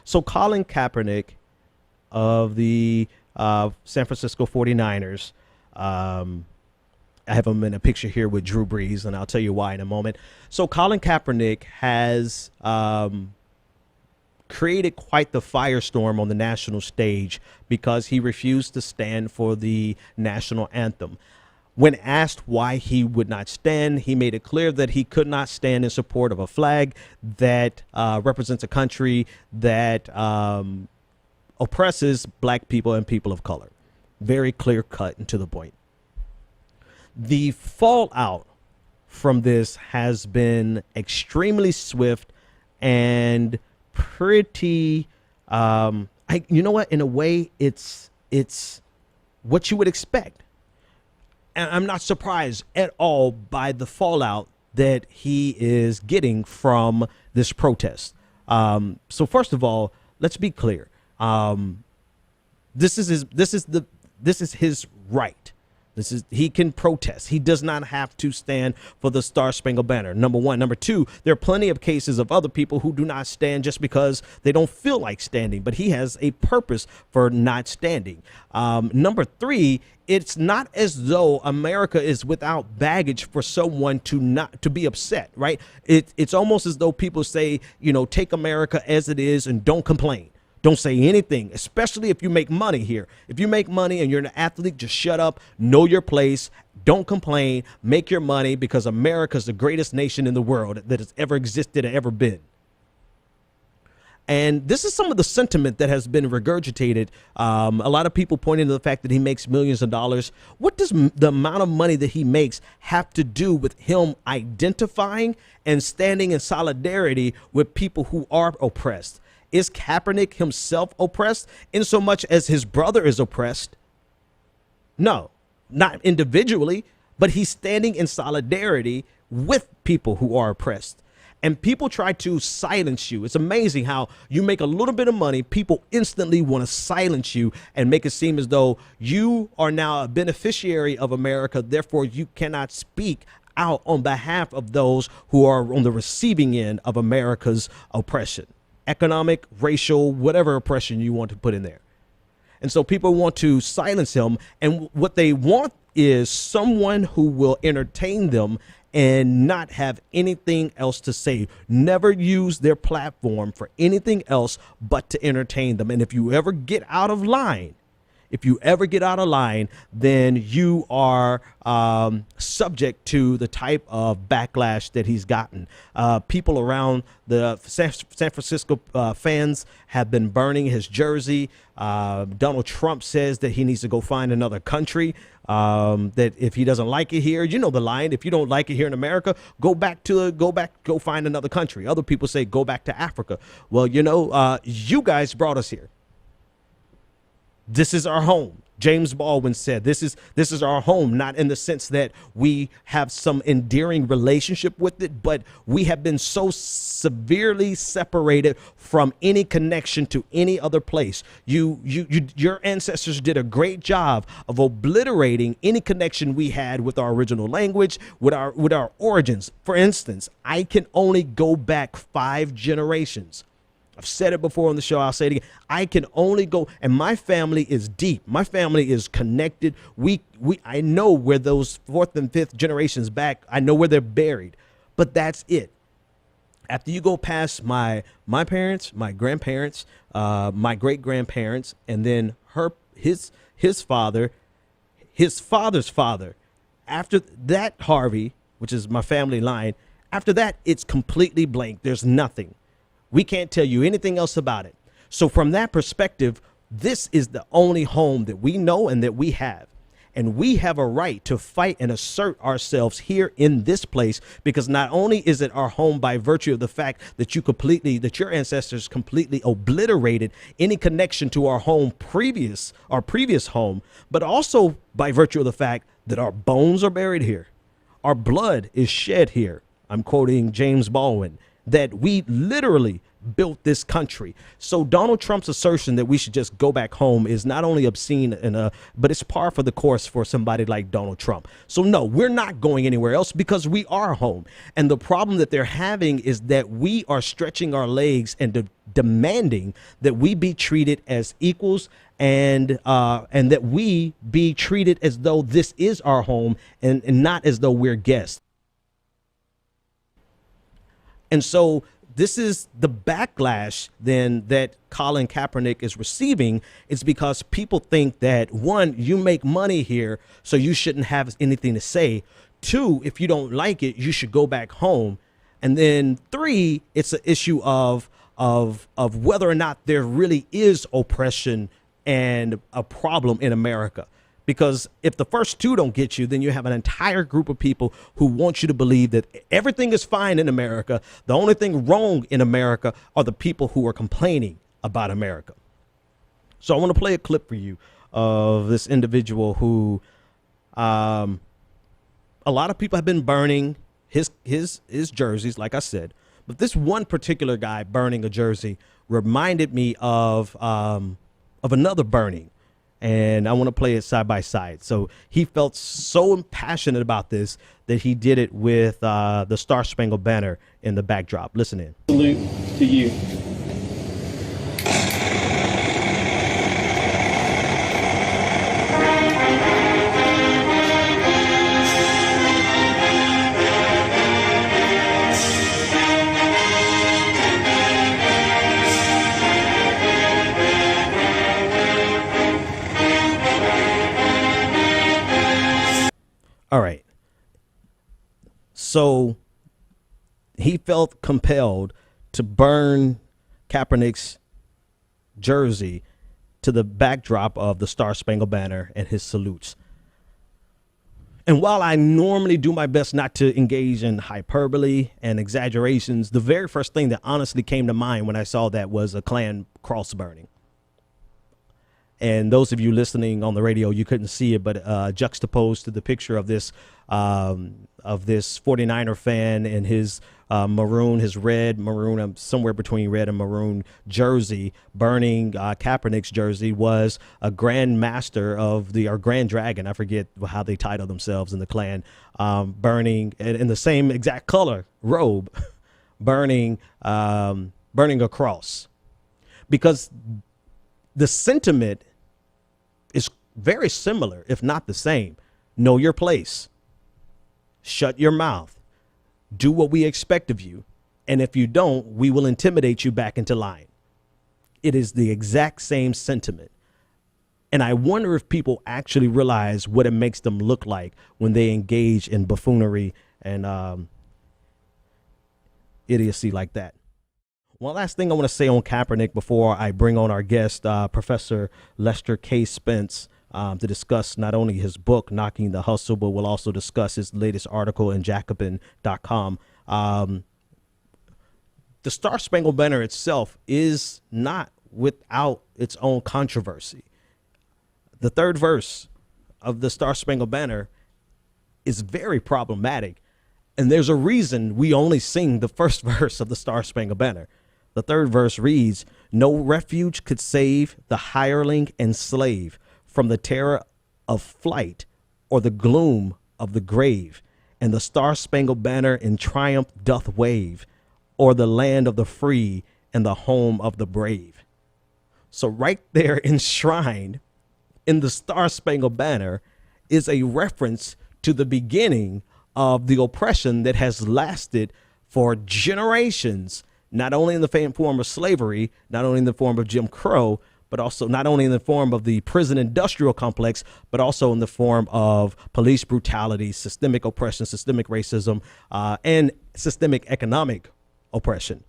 So Colin Kaepernick of the San Francisco 49ers, I have him in a picture here with Drew Brees, and I'll tell you why in a moment. So Colin Kaepernick has created quite the firestorm on the national stage because he refused to stand for the national anthem. When asked why he would not stand, he made it clear that he could not stand in support of a flag that represents a country that oppresses black people and people of color. Very clear cut and to the point. The fallout from this has been extremely swift and pretty, you know what, in a way, it's what you would expect. And I'm not surprised at all by the fallout that he is getting from this protest. So first of all, let's be clear. This is his right. He can protest. He does not have to stand for the Star Spangled Banner. Number one. Number two, there are plenty of cases of other people who do not stand just because they don't feel like standing, but he has a purpose for not standing. Number three, it's not as though America is without baggage for someone to be upset, right? It's almost as though people say, you know, take America as it is and don't complain. Don't say anything, especially if you make money here. If you make money and you're an athlete, just shut up, know your place, don't complain, make your money, because America is the greatest nation in the world that has ever existed and ever been. And this is some of the sentiment that has been regurgitated. A lot of people pointing to the fact that he makes millions of dollars. What does the amount of money that he makes have to do with him identifying and standing in solidarity with people who are oppressed? Is Kaepernick himself oppressed in so much as his brother is oppressed? No, not individually, but he's standing in solidarity with people who are oppressed. And people try to silence you. It's amazing how you make a little bit of money, people instantly want to silence you and make it seem as though you are now a beneficiary of America. Therefore, you cannot speak out on behalf of those who are on the receiving end of America's oppression. Economic, racial, whatever oppression you want to put in there. And so people want to silence him. And what they want is someone who will entertain them and not have anything else to say. Never use their platform for anything else but to entertain them. And if you ever get out of line, then you are subject to the type of backlash that he's gotten. People around the San Francisco fans have been burning his jersey. Donald Trump says that he needs to go find another country, that if he doesn't like it here, you know the line, if you don't like it here in America, go find another country. Other people say go back to Africa. Well, you know, you guys brought us here. This is our home. James Baldwin said, this is our home, not in the sense that we have some endearing relationship with it, but we have been so severely separated from any connection to any other place. Your ancestors did a great job of obliterating any connection we had with our original language, with our origins. For instance, I can only go back 5 generations. I've said it before on the show. I'll say it again. I can only go, and my family is deep. My family is connected. I know where those 4th and 5th generations back, I know where they're buried, but that's it. After you go past my parents, my grandparents, my great grandparents, and then his father, his father's father, after that, Harvey, which is my family line, after that, it's completely blank. There's nothing. We can't tell you anything else about it. So from that perspective, this is the only home that we know and that we have. And we have a right to fight and assert ourselves here in this place, because not only is it our home by virtue of the fact that your ancestors completely obliterated any connection to our previous home, but also by virtue of the fact that our bones are buried here. Our blood is shed here. I'm quoting James Baldwin. that we literally built this country. So Donald Trump's assertion that we should just go back home is not only obscene but it's par for the course for somebody like Donald Trump. So no, we're not going anywhere else because we are home. And the problem that they're having is that we are stretching our legs and demanding that we be treated as equals and that we be treated as though this is our home and not as though we're guests. And so this is the backlash then that Colin Kaepernick is receiving. It's because people think that, one, you make money here, so you shouldn't have anything to say. Two, if you don't like it, you should go back home. And then three, it's an issue of whether or not there really is oppression and a problem in America. Because if the first two don't get you, then you have an entire group of people who want you to believe that everything is fine in America. The only thing wrong in America are the people who are complaining about America. So I want to play a clip for you of this individual who a lot of people have been burning his jerseys, like I said. But this one particular guy burning a jersey reminded me of another burning. And I want to play it side by side. So he felt so passionate about this that he did it with the Star Spangled Banner in the backdrop. Listen in. Salute to you. All right. So he felt compelled to burn Kaepernick's jersey to the backdrop of the Star Spangled Banner and his salutes. And while I normally do my best not to engage in hyperbole and exaggerations, the very first thing that honestly came to mind when I saw that was a Klan cross burning. And those of you listening on the radio, you couldn't see it, but juxtaposed to the picture of this 49er fan in his his red maroon, somewhere between red and maroon jersey, burning Kaepernick's jersey, was a Grand Master of or Grand Dragon. I forget how they title themselves in the Klan, burning in the same exact color robe, burning a cross, because the sentiment is very similar, if not the same. Know your place. Shut your mouth. Do what we expect of you. And if you don't, we will intimidate you back into line. It is the exact same sentiment. And I wonder if people actually realize what it makes them look like when they engage in buffoonery and idiocy like that. One last thing I want to say on Kaepernick before I bring on our guest, Professor Lester K. Spence, to discuss not only his book, Knocking the Hustle, but we'll also discuss his latest article in Jacobin.com. The Star Spangled Banner itself is not without its own controversy. The third verse of the Star Spangled Banner is very problematic. And there's a reason we only sing the first verse of the Star Spangled Banner. The third verse reads, "No refuge could save the hireling and slave from the terror of flight or the gloom of the grave. And the Star Spangled Banner in triumph doth wave o'er the land of the free and the home of the brave." So right there enshrined in the Star Spangled Banner is a reference to the beginning of the oppression that has lasted for generations, not only in the form of slavery, not only in the form of Jim Crow, but also not only in the form of the prison industrial complex, but also in the form of police brutality, systemic oppression, systemic racism, and systemic economic oppression.